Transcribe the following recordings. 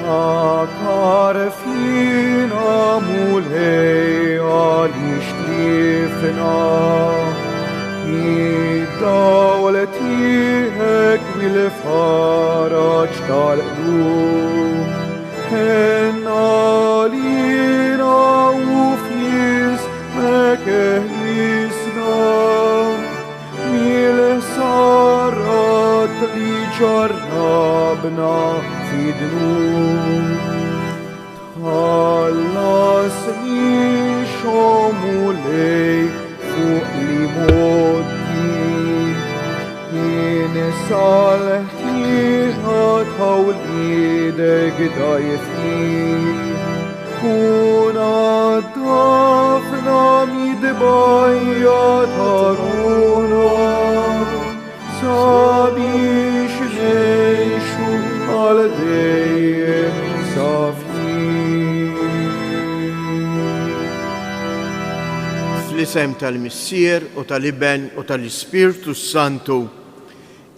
Takar fina mulei alishtrifna I dawletihek bil-faraj tal-qlub En alina u f'jismek ehlisna Mil-sarat li ġarrabna fid-dnub Tħallasni xomulej fuq li motti Jien salħtiħa tawlidek dajfni Kuna dafna midbajja taruna Sabiex nejxu għal dejjem Fl-isem tal-Missier u tal-Iben u tal-Ispirtu Santu,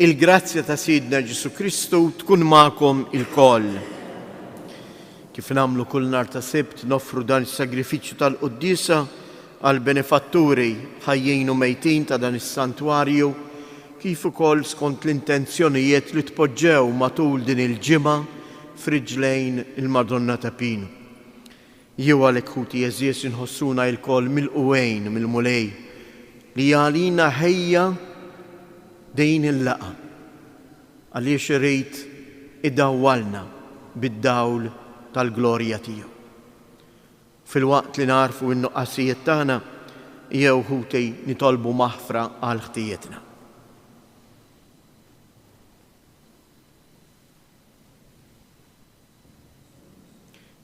il-grazzja ta' Sidna Ġesu Kristu tkun ma'kom il-koll. Kif namlu kull nar ta' Sibt noffru dan is-sagrifiċċju tal-Quddisa għal benefatturi ħajjin u mejtin ta' dan is-santwarju, kif ukoll skont l-intenzjonijiet li tpoġġew matul din il-ġimgħa f'riġlejn il-Madonna ta' Pinu. Jew għalhekk ħuti Jeżies inħossuna l-koll mill-qwejn mill-mulej li għalina ħejja dejn il-laqa għaliex irid idawwalna bid-dawl tal-glorja tiegħu. Fil-waqt li narfu n-nuqqasijiet tagħna jew ħuti nitolbu maħfra għal ħtijietna.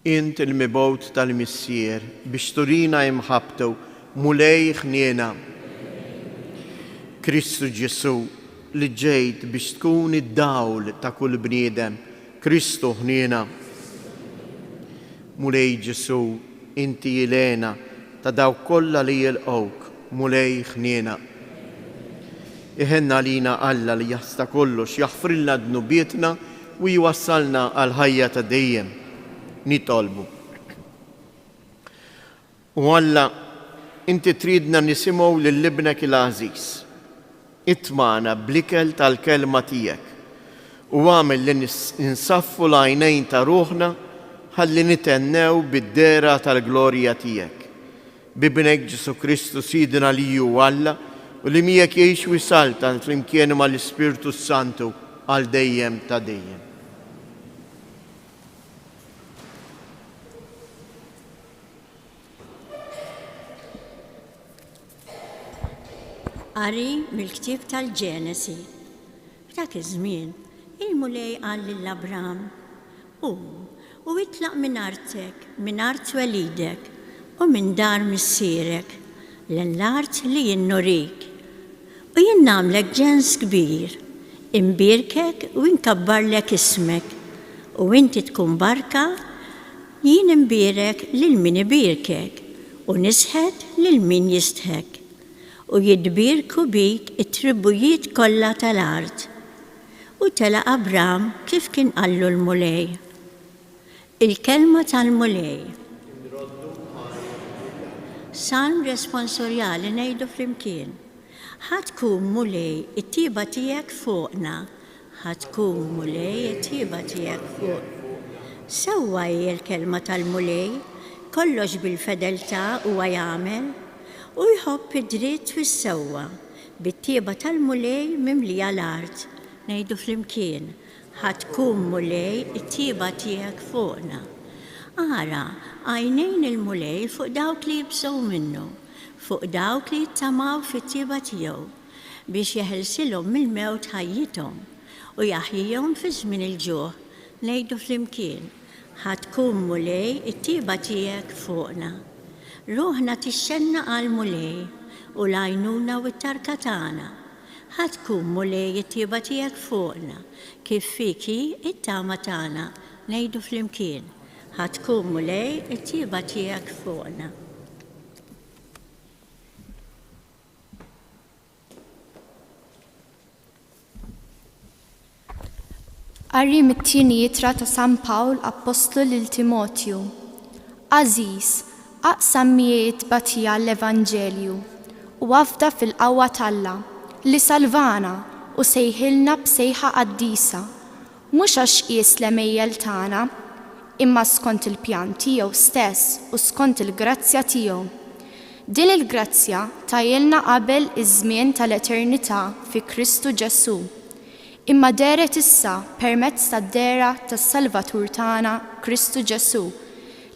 Int il-mibgħut tal-Missier biex turina imħabtu mulej ħniena Kristu Ġesu li ġejt biex tkun id-dawl ta' kull bniedem Kristu ħniena mulej Ġesu inti jilena ta' daw kollha li jilqgħuk mulej ħniena Iħenna lina Alla li jasta kollox jaħfrilna dnubietna u jwassalna għal ħajja ta' dejjem nitolbu. U Alla, inti tridna nisimgħu lill-ibnek il-għażiż. Itmana bl-ikel tal-kelma tiegħek u għamel li ninsaffu l-għajnejn ta' ruħna ħalli nitennew bid-dera tal-glorja tiegħek. Bibnek Ġesu Kristu Sidna li hu Alla u li miegħek jgħix u jsaltan flimkien mal-Ispirtu Santu għal dejjem ta' dejjem. Qari mill-ktieb tal-Ġenesi. F'dak iż-żmien il-mulej qal lill-Abraham u itlaq minn artek, minn art welidek u minn dar missierek l-art li jien nurik. U jien nagħmlek ġens kbir, imbirkek u inkabbarlek ismek u inti tkun barka jien imbirek lil min ibirkek u nisħed lil min jistħek. U jidbirku bik it-tribujiet kollha tal-art. U tela Abraham kif kien qallu l-mulej. Il-kelma tal-mulej. Salm responsorjali ngħidu flimkien. Ħatkun mulej it-tieba tiegħek fuqna. Ħatkun mulej it-tieba tiegħek fuq. Sewwa hija l-kelma tal-mulej, kollox bil-fedeltà huwa jagħmel. U jħobb id-dritt fis-sewwa bit-tieba tal-mulej mimlija l-art. Ngħidu flimkien, ħatkun mulej it-tieba tiegħek fuqna. Ara, għajnejn il-mulej fuq dawk li jibżgħu minnu, fuq dawk li jittamaw fit-tieba tiegħu biex jeħilsilhom mill-mewt ħajjithom u jaħjihom fi żmien il-ġuħ. Ngħidu flimkien, ħatkun mulej it-tieba tiegħek fuqna. Ruħna tixxenna għal mulej u l-għajnuna u t-tarka tagħna. Ħatkun mulej it-tieba tiegħek fuqna kif fiki it-tama tagħna. Ngħidu flimkien, ħatkun mulej it-tieba tiegħek fuqna. Qari mit-tieni jittra ta' San Pawl Apostlu lil Timotju. Aziz, aqsam mijiet batija l-Evanġelju u wafda fil-qawwa t'Alla li salvana u sejħilna b'sejħa qaddisa, mhux għax qies l-emejjel tagħna, imma skont il-pjan tiegħu stess u skont il-grazzja tiegħu. Din il-grazzja tajilna qabel iż-żmien tal-eternità fi Kristu Ġesu, imma deret issa permezz tad-dera tas-Salvatur tagħna Kristu Ġesu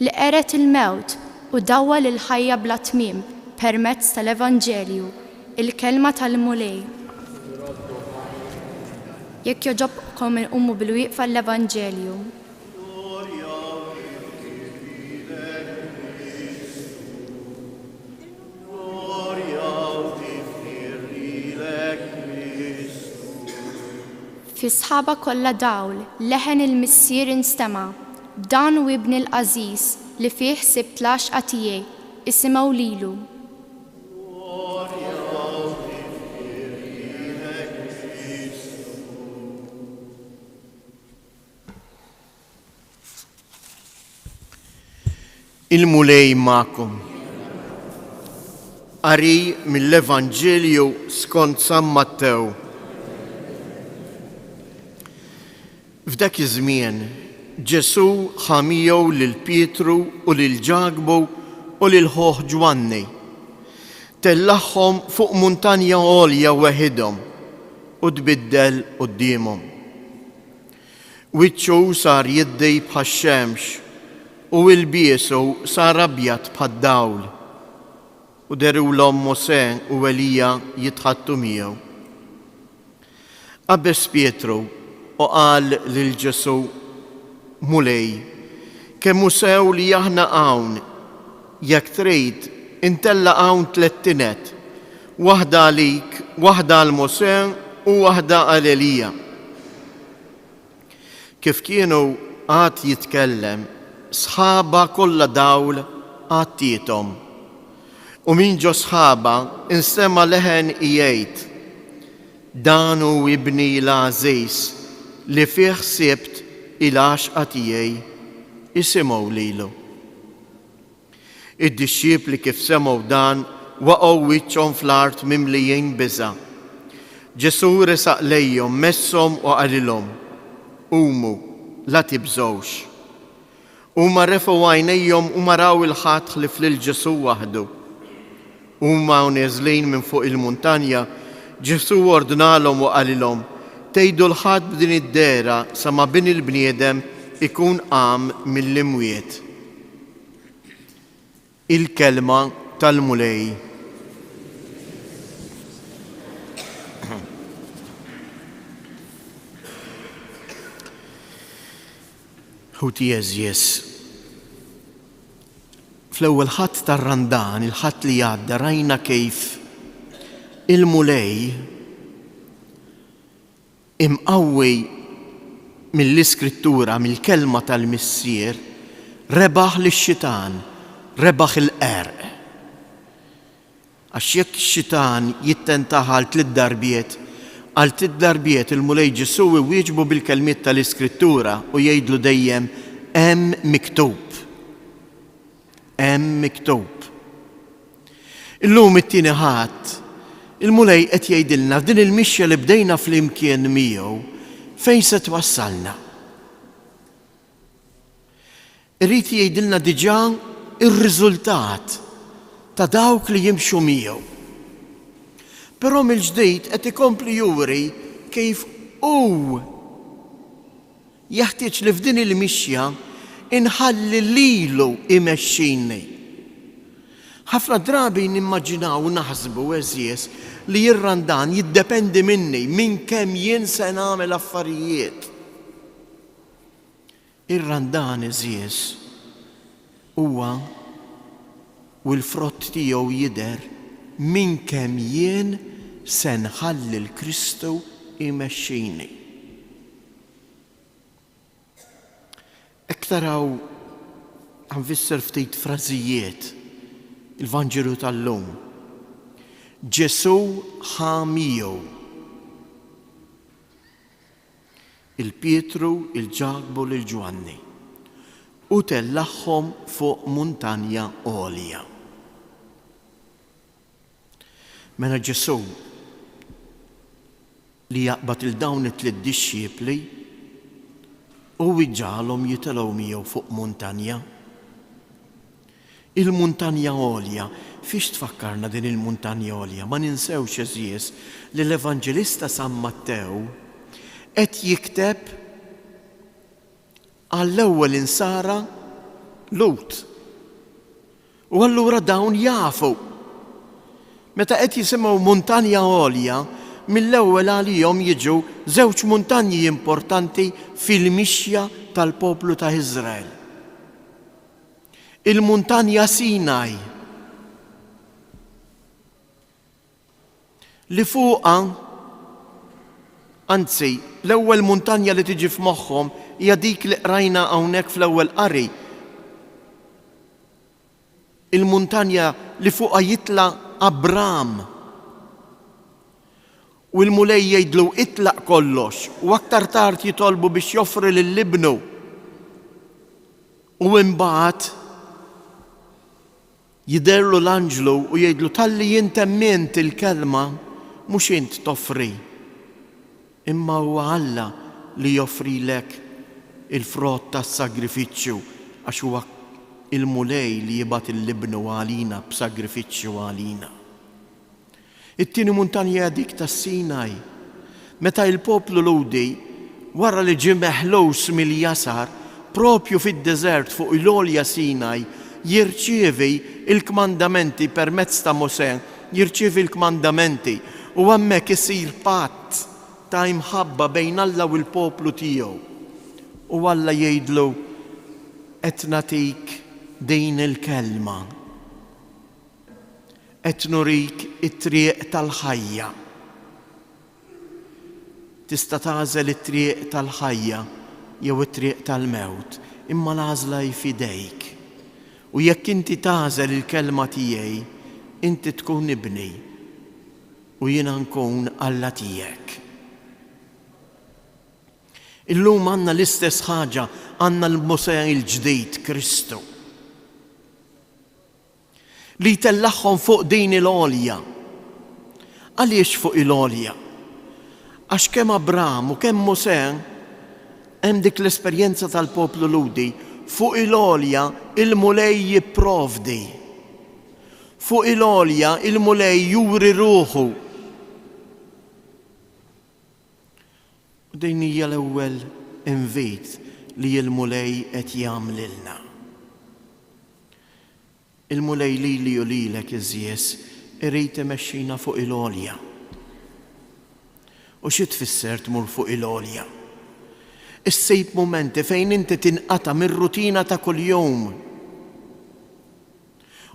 li qeret il-mewt u dawwal il-ħajja bla tmiem permezz tal-Evanġelju, il-kelma tal-mulej. Jekk jogħġobkom inqumu bil-wieqfa l-Evanġelju. Fi sħaba kollha dawl leħen il-missier instema' b'dan u ibni l-Aziz li fih sibt l-għaxqa tiegħi isimgħu lilu. Il-mulej ma'kom. Qari mill-Evanġelju skont San Mattew. F'dak iż-żmien Ġesu ħamijew lil Pietru u lil Ġakobu u lil ħoħ Ġwanni. Tellaħħom fuq muntanja għolja waħedhom u tbiddel qudiemhom. Wiċċu sar jiddej bħax-xemx u l-biesu sar abjad bħad-dawl u derulhom Mosè u Elija jitħattu miegħu. Qabeż Pietru u qal lil Ġesu: Mulej, kemm hu sew li aħna hawn, jekk trid intella hawn tliet tinet, waħda għalik, waħda għal Mosè u waħda għal Elija. Kif kienu għad jitkellem, sħaba kollha dawl għad tiethom. U min ġo sħaba instema' leħen jgħid: Dan hu ibni l-Ażiż li fih sibt il-għaxqa tiegħi isimgħu lilu. Id-dixxiepli kif semgħu dan waqgħu wiċċhom fl-art mimlijin biża'. Ġesu resaq lejhom messhom u qalilhom: Qumu, la tibżgħux. Huma refgħu għajnejhom u maraw il-ħadd ħlif lil Ġesu waħdu. Huma neżlin minn fuq il-muntanja, Ġesu ordnalhom u qalilhom: Tgħidu l-ħadd b'din id-dera sa ma bin il-bniedem ikun qam mill-imwiet. Il-kelma tal-mulej. Ħuti Eżjes. Fl-ewwel ħadd tar-Randan, il-ħadd li għadda, rajna kejf il-mulej imqawwi mill-Iskrittura, mill-kelma tal-missier, rebaħ lix-xitan, rebaħ il-qerq. Għax jekk ix-xitan jittentaħ għal 3 darbiet, għal 3 darbiet il-mulej Ġesu iwieġbu bil-kelmiet tal-Iskrittura u jgħidlu dejjem: hemm miktub. Hemm miktub. Illum it-tieni ħadd il-mulej qed jgħidilna f'din il-mixja li bdejna flimkien miegħu fejn se twassalna. Irrid jgħidilna diġà ir-riżultat ta' dawk li jimxu miegħu. Però mill-ġdid qed ikompli juri kif hu jeħtieġ li f'din il-mixja inħalli lilu imexxini. Ħafna drabi nimmaġinaw u naħsbu Eżjes li r-Randan jiddependi minni minn kemm jien se nagħmel affarijiet. Ir-Randan Eżjes huwa u l-frott tiegħu jidher minn kemm jien se nħalli l-Kristu imexxini. Hekk taraw ħanfisser ftit frażijiet il-Vanġelu tal-lum. Ġesu ħamijew. il-Pietru, il-Ġakbu, il-Ġwanni u tellaħħom fuq muntanja għolja. Mela Ġesu li jaqbad il-dawn it-tliet disċiepli u ġalhom jitilgħu miegħu fuq muntanja. Il-muntanja għolja, fiex tfakkarna din il-muntanja għolja? Ma ninsewx eżies li l-Evanġelista San Mattew qed jikteb għall-ewwel insara Lut. U allura dawn jafu. Meta qed jisimgħu muntanja għolja, mill-ewwel għalihom jiġu żewġ muntanji importanti fil-mixja tal-poplu ta' Iżrael. Il-muntanja Sinaj li fuqha, anzi, l-ewwel muntanja li tiġi f'moħħhom hija dik li qrajna hawnhekk fl-ewwel qari. Il-muntanja li fuqha jitla' Abram. U l-mulej jgħidlu itlaq kollox u aktar tard jitolbu biex joffri lill-ibnu. U imbagħad jiderlu l-anġlu u jgħidlu talli jintemment il-kelma mhux int toffri, imma huwa Alla li joffrilek il-frott tas-sagrifiċċju għax huwa il-mulej li jibgħat il-libnu għalina b'sagrifiċċju għalina. It-tieni muntanja dik tas-Sinaj, meta il-poplu Ludi wara li ġie meħlus mill-jasar propju fid-deżert fuq il-għolja Sinaj jirċievi il-kmandamenti permezz ta' Mosè, jirċievi il-kmandamenti u hemmhekk isir patt ta' imħabba bejn Alla u l-poplu tiegħu. U Alla jgħidlu qed nagħtik din il-kelma, qed nurik it-triq tal-ħajja. Tista' tagħżel it-triq tal-ħajja jew it-triq tal-mewt, imma l-għażla f'idejk. U jekk inti tagħżel il-kelma tiegħi, inti tkun ibni u jiena nkun Alla tiegħek. Illum għandna l-istess ħaġa, għandna l-Mosè il-ġdid, Kristu, li tellaħħom fuq din il-għolja. Għaliex fuq il-għolja? Għax kemm Abram u kemm Mosè hemm dik l-esperjenza tal-poplu Ludi, fuq il-għolja il-mulej jipprovdi. Fuq il-għolja il-mulej juri ruħu. U din hija l-ewwel invit li l-mulej qed jagħmlilna. Il-mulej lili u lilek iżjed irid imexxina fuq il-għolja. U xi tfisser tmur fuq il-għolja? Issejb mumenti fejn inti tinqata' mir-rutina ta' kuljum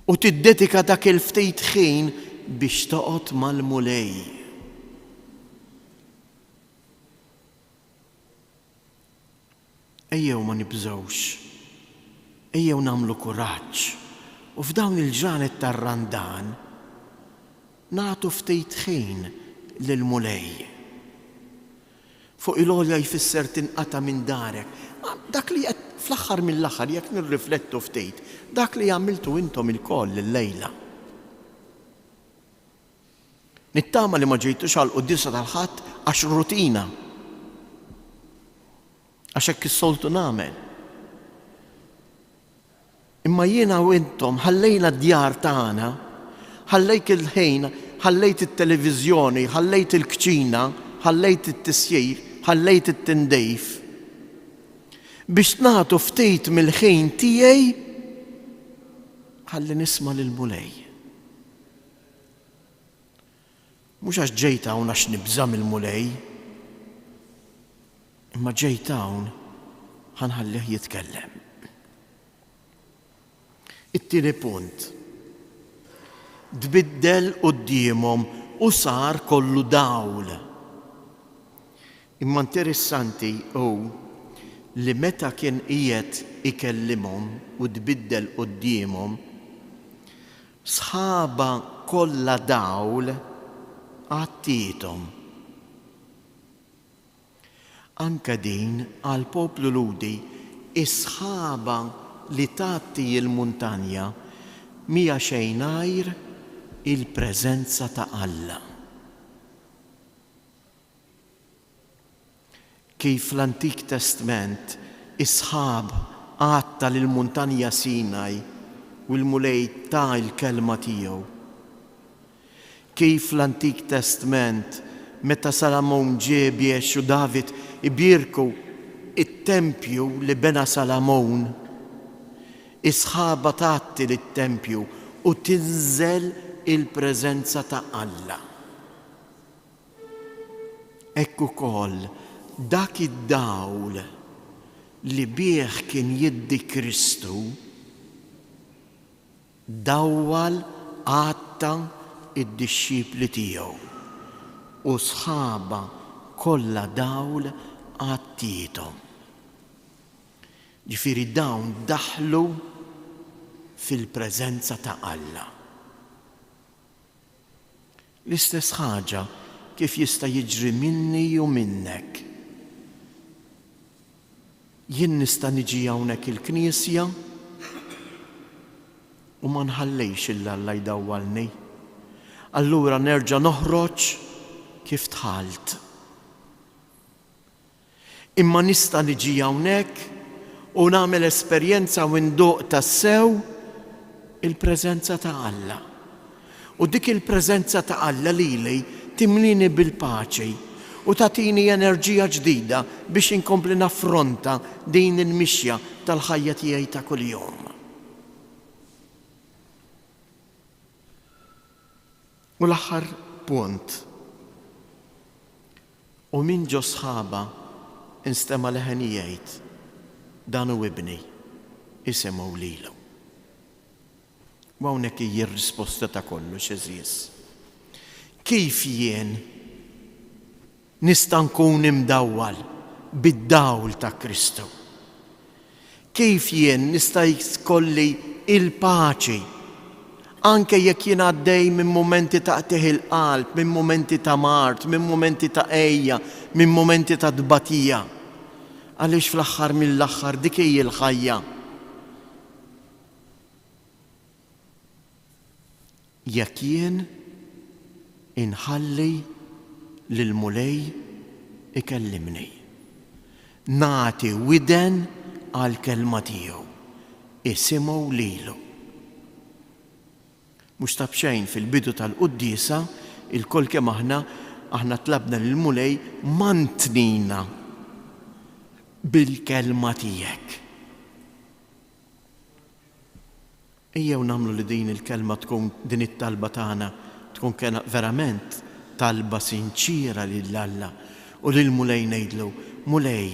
u tiddedika dak il-ftit ħin biex toqgħod mal-mulej. Ejjew ma nibżgħux, ejjew nagħmlu kuraġġ. U f'dawn il-ġranet tar-randan nagħtu ftit ħin lill-mulej. Fuq il-għolja jfisser tinqata' minn darek. Dak li qed fl-aħħar mill-aħħar jekk nirriflettu ftit, dak li għamiltu intom il-koll illejla. Nittama li ma ġejtux għal qudiesa tal-ħadd għax rutina. Għax hekk is-soltu nagħmel. Imma jiena u intom ħallejna d-djar tagħna, ħallejk il-ħin, ħallejt it-televiżjoni, ħallejt il-kċina, ħallejt it-tisjir, ħallejt it-tindejf biex nagħtu ftit mill-ħin tiegħi ħalli nisma' lill-mulej. Mhux għax ġejt hawn għax nibża mill-mulej, imma ġejt hawn ħanħallih jitkellem. It-tieni punt. Tbiddel qudiemhom u sar kollu dawl. Imma interessanti hu li meta kien qiegħed ikellimhom u tbiddel qudiemhom, sħaba kollha dawl għattietom. anka din għal poplu ludi is-sħaba li tagħti il-muntanja mija xejn għajr il-preżenza ta' Alla. Kif fl-Antik Testament is-sħab għatta lill-muntanja Sinaj u l-mulej ta' il-kelma tiegħu. Kif fl-Antik Testament meta Salamon ġebiex u David ibirku it-tempju li bena Salamon, is-sħaba tagħti lit-tempju u tinżel il-preżenza ta' Alla. Hekk ukoll dak id-dawl li bih kien jiddi Kristu dawwal għatta id-dixxipli tiegħu u sħaba kollha dawl għattietom. Ġifieri dawn daħlu fil-preżenza ta' Alla. L-istess ħaġa kif jista' jiġri minni u minnek. Jien nista' niġi hawnhekk il-Knisja u ma nħallejx il-Alla jdawwalni. Allura nerġa' noħroġ kif dħalt. Imma nista' niġi hawnhekk u nagħmel esperjenza u nduq tassew il-preżenza ta' Alla. U dik il-preżenza ta' Alla lili timlini bil-paċi u tagħtini enerġija ġdida biex inkompli naffronta din il-mixja tal-ħajja tiegħi ta' kuljum. U l-aħħar punt. U min ġo sħaba instema' leħen jgħid dan hu ibni isimgħu lilu. U hawnhekk hija r-risposta ta' kollox eżies. Kif jien nista' nkun imdawwal bid-dawl ta' Kristu? Kif jien nista' jkolli il-paċi anke jekk jien għaddej minn momenti ta' qtieħ il-qalb, minn momenti ta' mart, minn momenti ta' ejja, minn momenti ta' dbatija. Għaliex fl-aħħar mill-aħħar dik hija l-ħajja. Jekk jien inħalli lill-mulej ikellimni. Nagħti widen għall-kelma tiegħu. Isimgħu lilu. Mhux ta' bxejn fil-bidu tal-quddiesa il-kol kemm aħna tlabna lill-mulej mantnina bil-kelma tiegħek. Ejjew nagħmlu li din il-kelma tkun din it-talba tagħna tkun verament talba sinċira lill-Alla u lill-mulej ngħidlu, mulej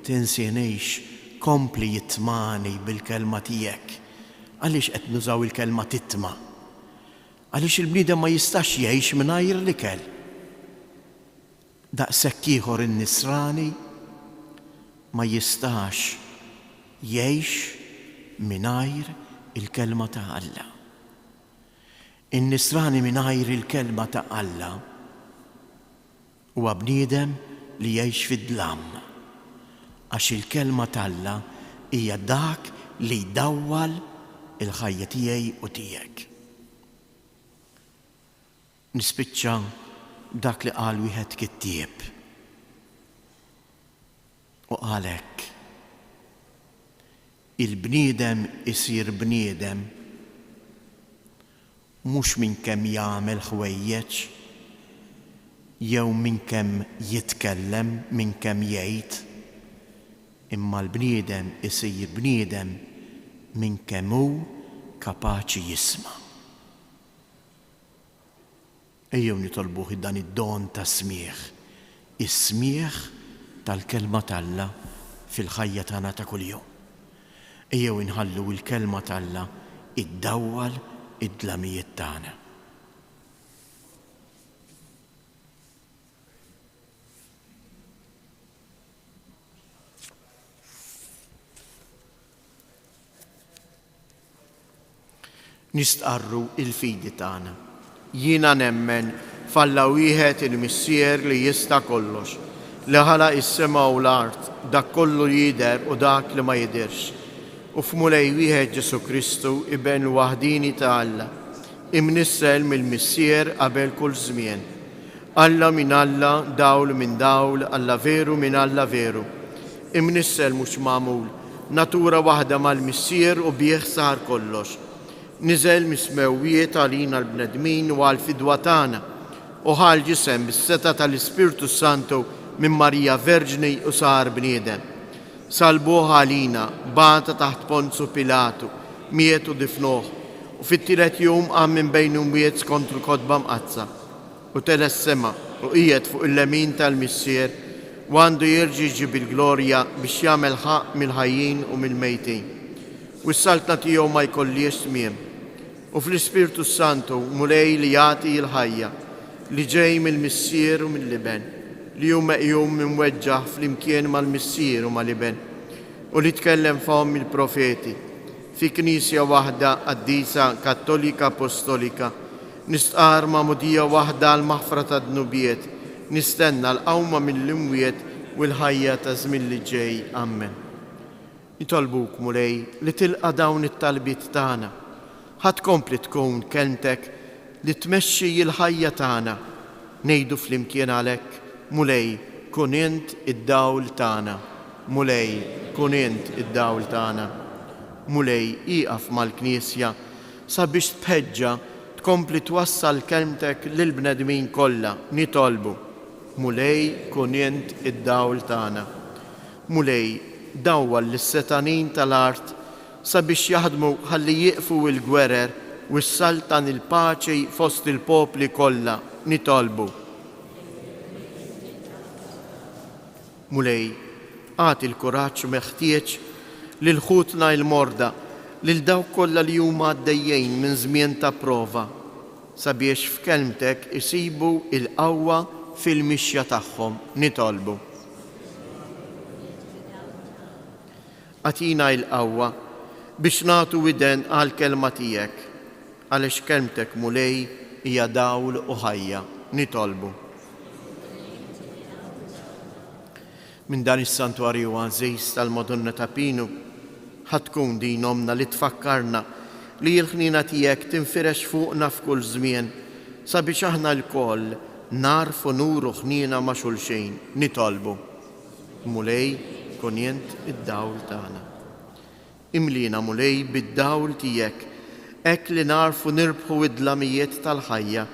tinsienejx kompli jitmani bil-kelma tiegħek. Għaliex qed nużaw il-kelma titma'? Għaliex il-bniedem ma jistax jgħix mingħajr l-ikel. Daqshekk ieħor in-nisrani ma jistax jgħix mingħajr il-kelma ta' Alla. In-nisrani mingħajr il-kelma ta' Alla huwa bniedem li jgħix fid-dlam għax il-kelma ta' Alla hija dak li jdawwal il-ħajja tiegħi u tiegħek. Nispiċċa dak li qal wieħed kittieb u qal hekk. Il-bniedem isir bniedem mhux minn kemm jagħmel ħwejjeġ jew minn kemm jitkellem, minn kemm jgħid, imma l-bniedem isir bniedem minn kemm hu kapaċi jisma'. Ejjew nitolbuh dan id-don ta' smieħ, is-smieħ tal-kelma t'Alla fil-ħajja tagħna ta' kuljum. Ejjew inħallu l-kelma t'Alla iddawwal id-dlamijiet tagħna. Nistqarru il-fidi tagħna. Jiena nemmen f'Alla wieħed il-Missier li jista' kollox, li ħalaq is-sema u l-art, dak kollu jider u dak li ma jidirx. U f'mulej wieħed Ġesu Kristu iben l-waħdini ta' Alla, imnissel mill-Missier qabel kull żmien. Alla min Alla, dawl minn dawl, Alla veru minn Alla veru. Imnissel mhux magħmul, natura waħda mal-Missier u bih sar kollox. Niżel mismewwiet għalina l-bnedmin u għal-fidwa tagħna u ħal ġisem bis-seta tal-Ispirtu Santu minn Marija Verġni u sar bniedem. Salbuh għalina, bata taħt Ponzu Pilatu, miet u difnuh, u fit-tielet jum qam minn bejn miet skont il-kotba mqazza, u tela s-sema u qiegħed fuq il-lemin tal-Missier u għandu jerġi' jġib il-glorja biex jagħmel ħaq mill-ħajjin u mill-mejtin. U s-saltna tiegħu ma jkollix tmiem. U fl-Ispirtu Santu mulej li jagħti l-ħajja li ġej mill-Missier u mill-Liben, li hu meqjum minweġġaħ flimkien mal-Missier u mal-Liben, u li tkellem fahom il-profeti fi Knisja waħda qaddisa Kattolika Apostolika, nistqar ma'mudija waħda l-maħfra ta' dnubiet, nistenna l-qawma mill-imwiet u l-ħajja ta' żmien li ġej. Amen. Nitolbuk mulej li tilqa' dawn it-talbiet tagħna, ħadd kompli tkun kelmtek li tmexxi l-ħajja tagħna. Ngħidu flimkien għalhekk, mulej kun int id-dawl tagħna, mulej kun int id-dawl tagħna. Mulej iqaf mal-Knisja sabiex tħeġġa tkompli twassal kelmtek lill-bnedmin kollha. Nitolbu, mulej kun int id-dawl tagħna. Mulej dawwal lis-setanin tal-art sabiex jaħdmu ħalli jieqfu l-gwerer u s-saltan il-paċi fost il-popli kollha. Nitolbu. Mulej għati l-kuraġġ meħtieġ lil ħutna l-morda, lil dawk kollha li huma għaddejjin minn żmien ta' prova, sabiex f'kelmtek isibu il-qawwa fil-mixja tagħhom. Nitolbu. Għatina l-qawwa biex nagħtu widen għall-kelma tiegħek, għaliex kelmtek mulej hija dawl u ħajja. Nitolbu. Minn dan is-santwarju għażiż tal-Madonna ta' Pinu, ħatkun din omna li tfakkarna li l-ħnina tiegħek tinfirex fuqna f'kull żmien sabiex aħna l-koll narfu nuru ħnina ma' xulxejn. Nitolbu. Mulej kun int id-dawl tagħna. Imlina mulej bid-dawl tiegħek hekk li narfu nirbħu id-dlamijiet tal-ħajja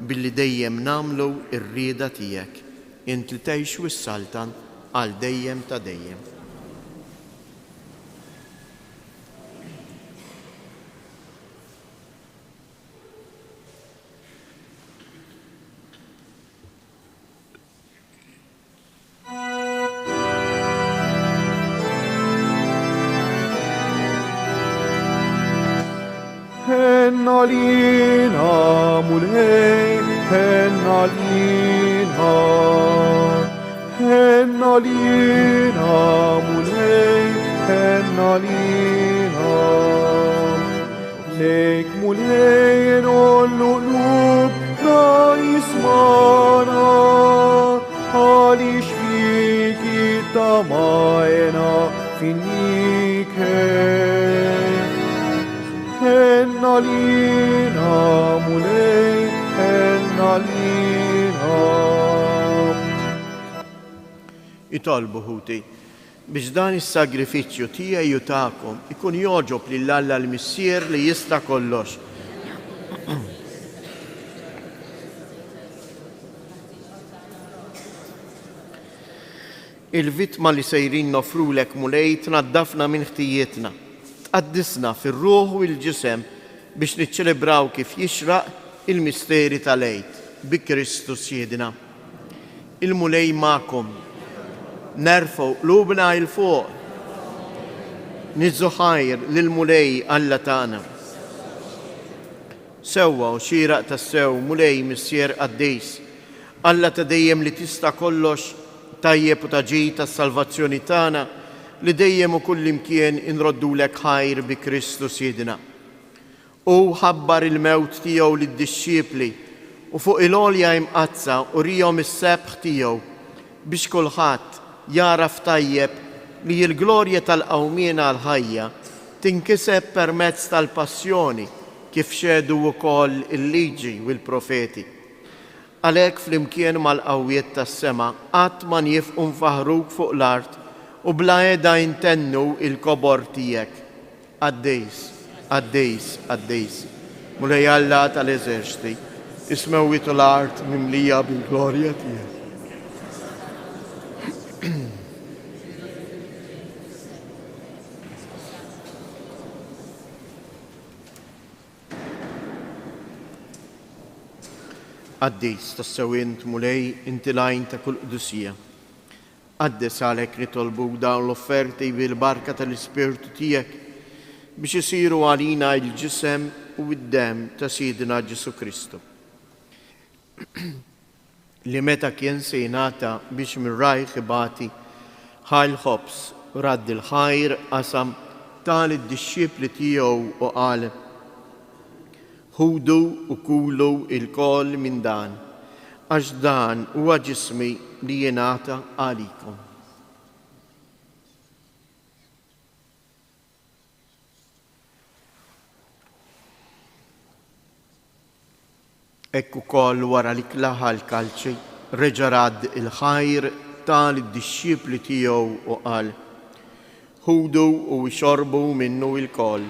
billi dejjem nagħmlu r-rieda tiegħek. Int li tgħix u s-saltan għal dejjem ta' dejjem. Hennalina mulej, hennalina, hennalina mulej, hennalina. Lejk mulej nollu qlub na jismana, għaliex fiki tamajna finniken. Hennalina mulej, hennalina. Itolbu ħuti biex dan is-sagrifiċċju tiegħi u tagħkom ikun joġob lil Alla l-Missier li jista' kollox. Il-vittma li sejrin nofrulek mulej tnaddafna minn ħtijietna, tqaddisna fir-ruħ u l-ġisem biex niċċelebraw kif jixraq il-misteri tal-Għid bi Kristus Siedna. Il-mulej magħkom, nerfgħu qlubna il fuq, niżżu ħajr lill-mulej Alla tagħna. Sewwa u xieraq tas-sew mulej Missier Qaddis, Alla ta' dejjem li tista' kollox, tajjeb u taġid tas-salvazzjoni tagħna li dejjem u kullimkien inroddulek ħajr bi Kristus Siedna. U ħabbar il-mewt tiegħu lid-dixxiepli u fuq il-għolja imqazza u rihom is-sebħ tiegħu biex kulħadd jaraf tajjeb li l-glorja tal-qawmien għal-ħajja tinkiseb permezz tal-passjoni kif xedu wkoll il-liġi u l-profeti. Għalhekk flimkien mal-qawwiet tas-sema qatt ma nifqu nfaħruk fuq l-art u bla qiegħda intennu il-kobor tiegħek. Għaddejs, għaddejs, għaddejs. Mulej Alla tal-eżerċiti, ismewwitu l-art mimlija bil-glorja tiegħek. Għaddejs tas-sewint mulej inti lajn ta' kull qdusija. Għaddes għalhekk nitolbuk dawn l-offerti bil-barka tal-Ispirtu tiegħek biex isiru għalina l-ġisem u d-dem ta' Sidna Ġesu Kristu. Li meta kien se jingħata biex mir-rajħ ibati ħal ħobs radd il-ħajr qasam tal id-dixxiepli tiegħu u qal: ħudu u kulu il-koll minn dan, għax dan huwa ġismi li jingħata għalikom. Ekku koll wara li klaħa l-kalċi, reġa' radd il-ħajr tal-dixxiepli tiegħu u qal: ħudu u xorbu minnu il-koll,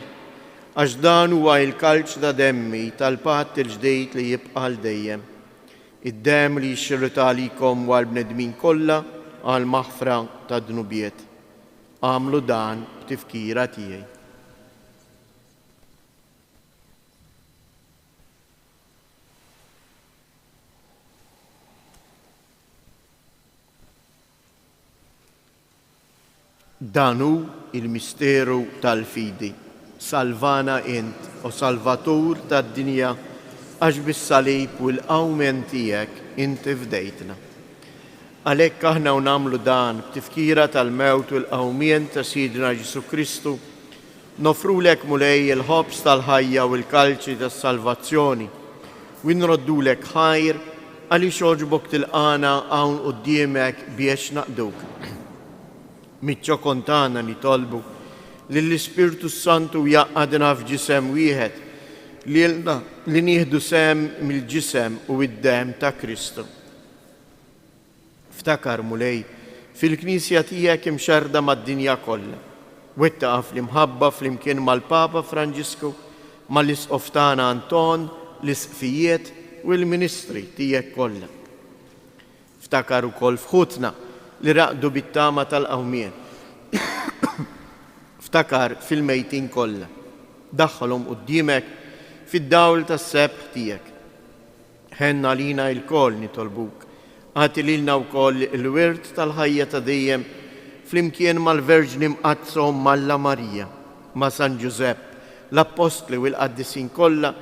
għax dan huwa il-kalċ ta' demmi tal-patt il-ġdejt li jibqa' dejjem. Id-dem li jxirrita għalikom u għall-bnedmin kollha għal maħfra ta' dnubiet. Għamlu dan b'tifkira tiegħi. Dan hu il-misteru tal-fidi. Salvana int, o Salvatur tad-dinja, għax bis-salib u l-qawmen tiegħek inti fdejtna. Għalhekk aħna nagħmlu dan b'tifkira tal-mewt u l-qawmien ta' Sidna Ġesu Kristu, nofrulek mulej il-ħobs tal-ħajja u l-kalċi tas-salvazzjoni u nroddulek ħajr għaliex oġbok tilqana hawn quddiemek biex naqduk. Miċċo kontana nitolbu li l-Ispirtu Santu jaqqadna f'ġisem wieħed li nieħdu sem mill-ġisem u id-dem ta' Kristu. Ftakar mulej fil-Knisja tiegħek imxerda mad-dinja kollha. Wettaqa fl-imħabba flimkien mal-Papa Franġisku, mal-Isqoftana Anton, l-isqfijiet u l-ministri tiegħek kollha. Ftakar ukoll f'ħutna li raqdu bit-tama tal-qawmien. Ftakar fil-mejtin kollha. Daħħalhom quddiemek fid-dawl tas-sebħ tiegħek. Ħenna lina l-koll nitolbuk. Għati lilna wkoll il-wirt tal-ħajja ta' dejjem flimkien mal-Verġni mqazzhom Malla Marija, ma' San Ġusepp, l-Apostli u l-Qaddisin kollha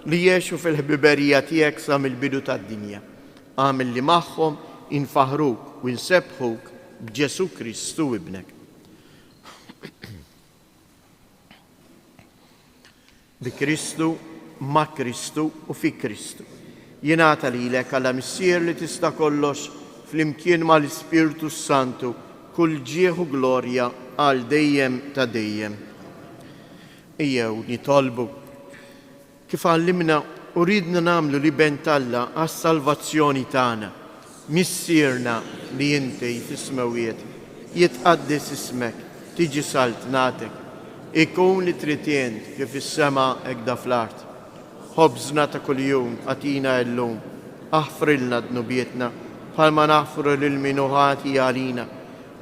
li jgħixu fil-ħbiberija tiegħek sa mill-bidu tad-dinja. Għamil li magħhom infaħruk u nsebħuk b'Ġesu Kristu ibnek. Bi Kristu, ma' Kristu u fi Kristu. Jingħata lilek għala missier li tista' kollox flimkien mal-Ispirtu Santu kull ġieħu glorja għal dejjem ta' dejjem. Ejjew nitolbu kif għallimna u ridna nagħmlu li bentalla għas-salvazzjoni tagħna. Missierna li inti fis-smawiet jitqaddis ismek, tiġi saltnatek, ikun li tritient kif is-sema hekk fl-art. Ħobżna ta' kuljum għatina llum, aħfrilna dnubietna bħalma naħfru lil minuħati għalina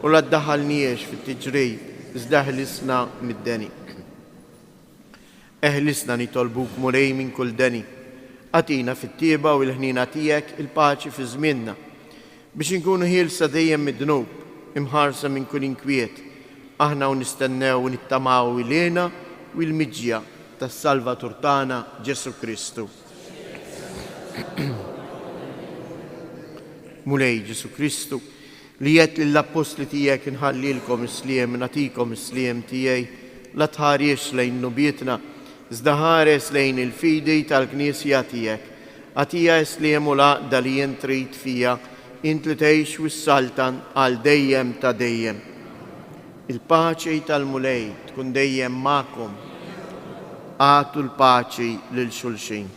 u la ddaħħalniex fit-tiġrib iżdaħlisna mid-deni. Eħlisna nitolbuk mulej minn kull deni. Għatina fit-tieba u l-ħnina tiegħek il-paċi fi żmienna biex inkunu ħielsa dejjem mid-dnub, imħarsa minn kull inkwiet. Aħna u nistennew u nittamaw ilena u l-miġja tas-Salvatur tagħna Ġesu Kristu. Mulej Ġesu Kristu li jgħid lill-Apostli tiegħek inħallilkom isliem, nagħtikom isliem tiegħi, la tħariex lejn nubietna, iżda ħares lejn il-fidi tal-Knisja tiegħek. Għatija isliem u laqda li jien trid fija int li tgħix wis-saltan għal dejjem ta' dejjem. Il-paċi tal-mulej tkun dejjem magħkom. Għatu l-paċi lil xulxin.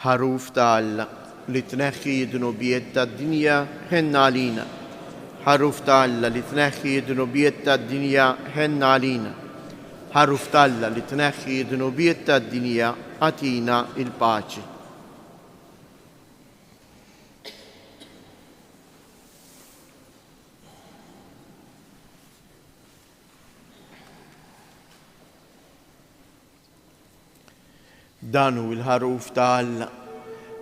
Ħaruf ta' Alla li tneħħi d-dnubijiet tad-dinja ħenna għalina. Ħaruf ta' Alla li tneħħi d-dnubijiet tad-dinja ħenna għalina. Ħaruf ta' Alla li tneħħi d-dnubijiet tad-dinja għatina il-paċi. Danu il-ħaruf ta' Alla,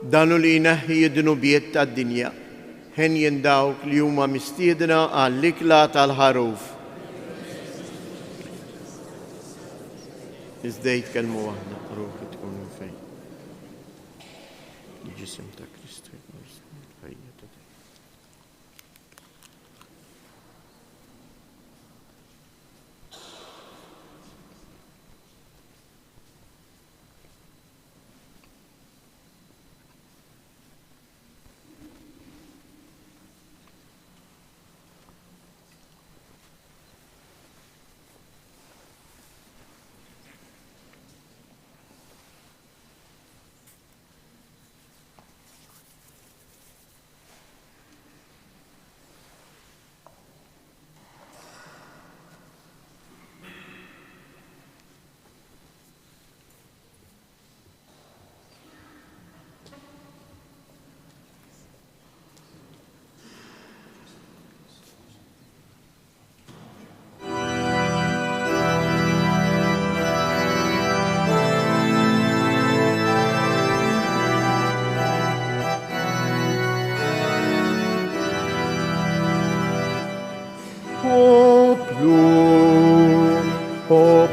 danu li jneħħi d-dnubijiet tad-dinja, ħen jindawk li huma mistiedna għall-ikla tal-ħaruf. Iżdejt kelmu waħda, ruħi tkun fejn. Il-ġisem ta' Kristu ħajja ta'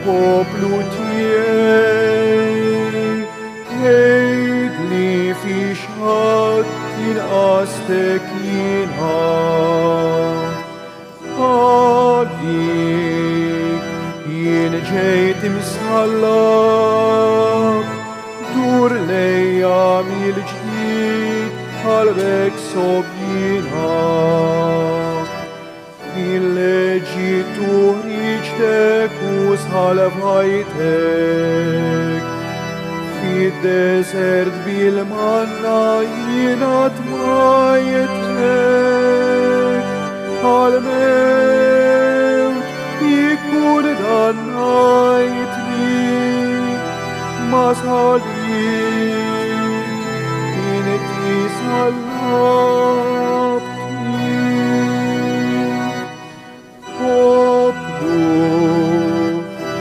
poplu tiegħi, ħejli fi xħat inqastek jiena. Għalik jien ġejt imsallak, dur lejja mill-ġdid qalbek sobjina. Il-leġi tuħriġtek u sħalfajtek, fid-desert bil-manna jina tmajtek, għal-mewt ikun dannajtni, ma sħalik inti sallabtni.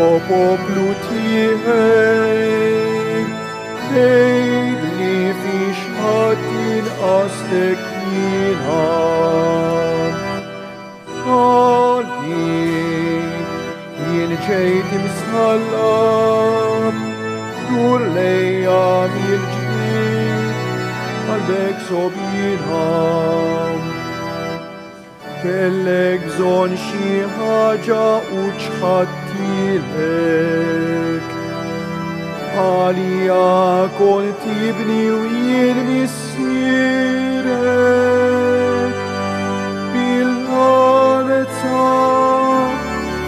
O poplu tiegħi, ħejli fi xħat inqastek jiena. Għalik jien ġejt imsallab, dur lejja mill-ġdid qalbek sobjina. Kellek bżonn xi ħaġa u ċħattilek, għalija kont tibni u jien missierek, bil-ħanezza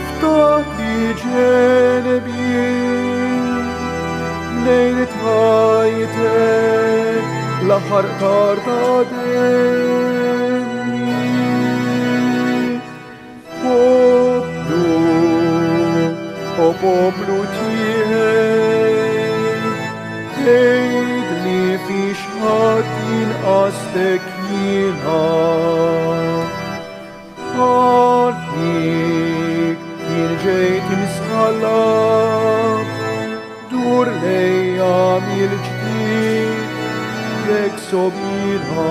ftaħli ġenbi, lejn tħajtek l-aħħar tar ta' demmi. O poplu tiegħi, ħejli fi xħat inqastek jiena. Għalik jien ġejt imsħallab, dur lejja mill-ġdid lek sobjina.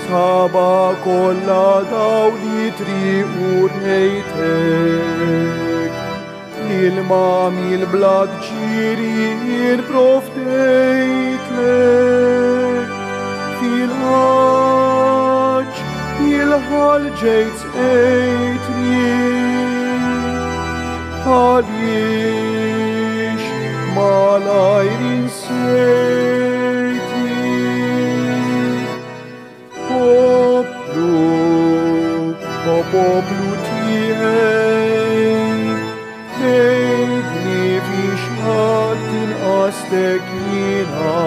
Saba kolla daw li triqu rnejtek, l-ilma mill-blad ġiri proftejtlek, fil-ħaġ il-ħal ġejt sejtni, għaliex malajr insejti poplu tiegħi nejdni biex ħadd inqastek jiena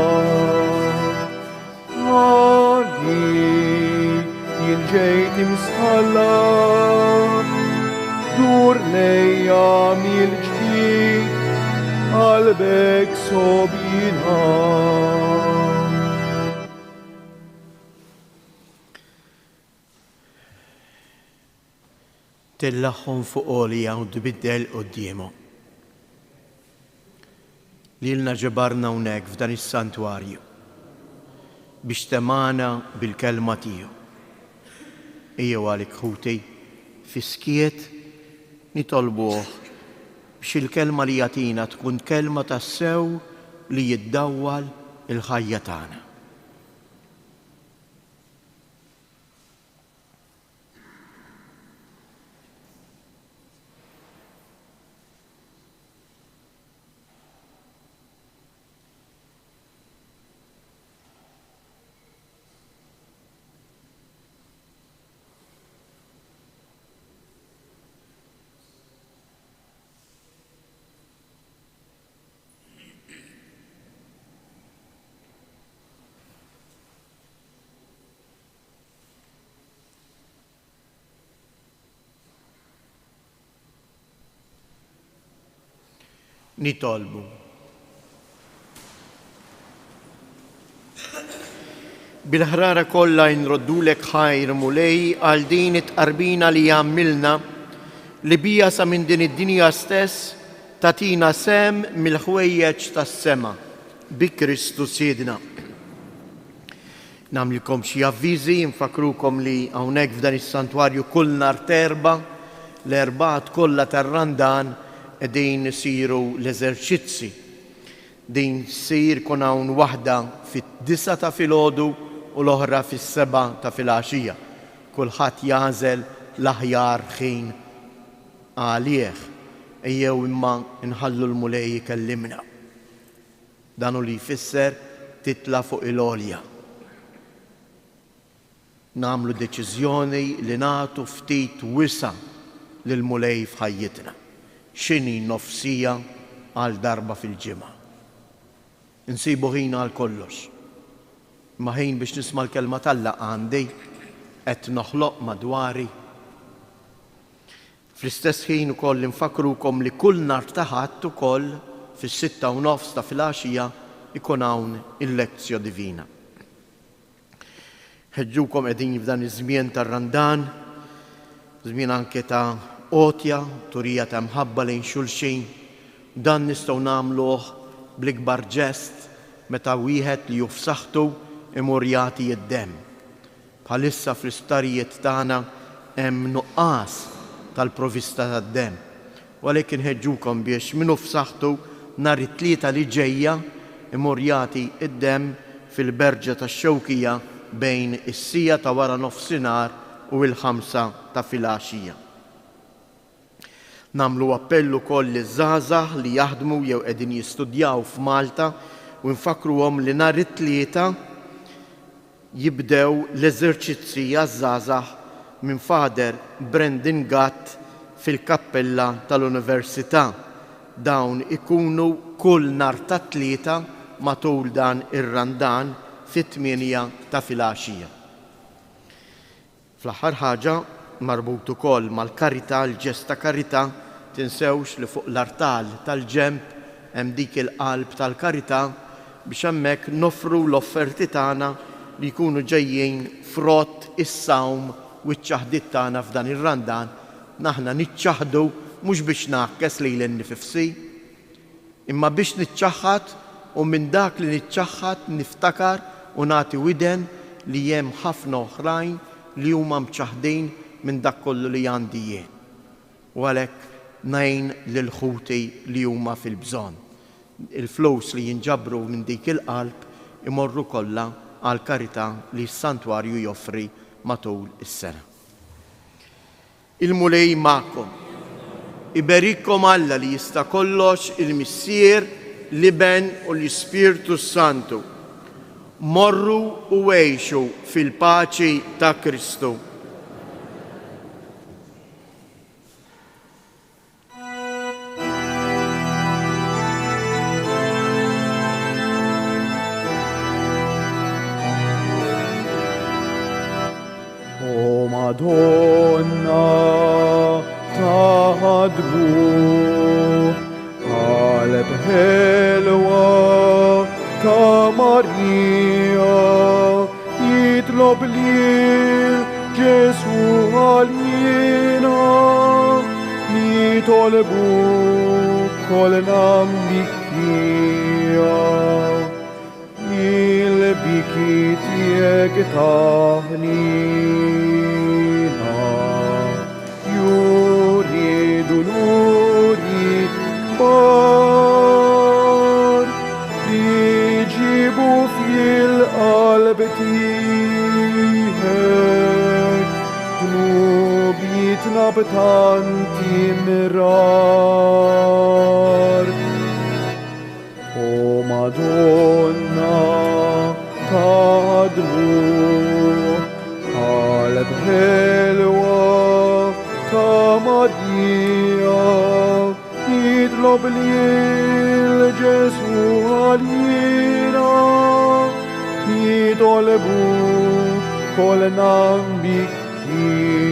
jien ġejt imsħalla dur lejja mill-ġdid qalbek sobina. Tillaħħom fuq għolija u tbiddel quddiemu. Lilna ġebarna hawnhekk f'dan is-santwarju biex temana bil-kelma tiegħu. Ejjew għalik ħuti fiskiet nitolbuh biex il-kelma li jagħtina tkun kelma tas-sew li jiddawwal il-ħajja tagħna. Nitolbu. Bil-ħrara kollha nroddulek ħajr mulej għal din it-qarbina li għamilna li bija sa minn din id-dinja stess tatina sem mill-ħwejjeġ tas-sema bi Kristu Siedna. Namlikom xi avviżi nfakrukom li hawnhekk f'dan is-santwarju kull nhar terba l-erbgħat kollha tar-Randan qegħdin isiru l-eżerċizzi. Din sir kun hawn waħda fit-9 ta' filgħodu u l-oħra fis-7 ta' filgħaxija. Kulħadd jażel l-aħjar ħin għalih. Ejjew imma nħallu l-mulej jikellimna. Dan hu li jfisser titla' fuq il-għolja. Nagħmlu deċiżjoni li nagħtu ftit wisa lill-mulej f'ħajjitna. X'inhi nofsija għal darba fil-ġimgħa. Insibu ħin għal kollox. Ma ħin biex nisma' l-kelma tal-Alla għandi qed noħloq madwari. Fl-istess ħin ukoll infakrukom li kull nhar ta' Ħadd ukoll fis-6:30 ta' filgħaxija ikun hawn il-lezzja divina. Ħeġġukom qegħdin f'dan iż-żmien tar-Randan, żmien anke ta' qotja, turija ta' mħabba lejn xulxin, dan nistgħu nagħmluh bl-ikbar ġest meta wieħed li hu f'saħħtu imur jagħti id-demm. Bħalissa fl-istarijiet tagħna hemm nuqqas tal-provista tad-demm. Għalhekk inħeġġukom biex minnu f'saħħtu nhar it-tlieta li ġejja imur jagħti id-demm fil-berġa tax-Xewkija bejn is-sija ta' wara nofsinhar u l-5 ta' filgħaxija. Namlu appellu koll iż-żgħażagħ li jaħdmu jew qegħdin jistudjaw f'Malta u nfakruhom li nhar it-tlieta jibdew l-eżerċizzi għaż-żgħażagħ minn Father Brendan Gatt fil-kappella tal-Università. Dawn ikunu kull nhar ta' tlieta matul dan ir-Randan fit-8 ta' filgħaxija. Fl-aħħar ħaġa marbut ukoll mal-karità, l-ġest ta' karità, tinsewx li fuq l-artal tal-ġemp hemm dik il-qalb tal-karità biex hemmhekk nofru l-offerti tagħna li jkunu ġejjin frott is-sawm u ċ-ċaħdiet tagħna f'dan ir-Randan. Naħna niċċaħdu mhux biex naħkes lil innifsi, imma biex niċċaħħad u minn dak li niċċaħħad niftakar u nagħti widen li hemm ħafna oħrajn li huma mċaħdin minn dak kollu li għandi jien. U għalhekk ngħin lil ħuti li huma fil-bżonn. Il-flus li jinġabru minn dik il-qalb imorru kollha għal karità li s-santwarju joffri matul is-sena. Il-mulej magħkom. Iberikom Alla li jista' kollox il-Missier, l-Iben u l-Ispirtu Santu. Morru u għejxu fil-paċi ta' Kristu. O Madonna, taħadbu, qalb ħelwa ta' Marija, jitlob li Ġesu għalina, nitolbu kolna mikkija, il-biki tiegħek taħnina, juridu nuri kbar, li ġibu fil-qalb tiegħek, dnubitna b'tanti mirar. O Madonna, taħdmu, qalb ħelwa ta' Marija, jitlob li l-Ġesu għalina, jitolbu kolna mikkija.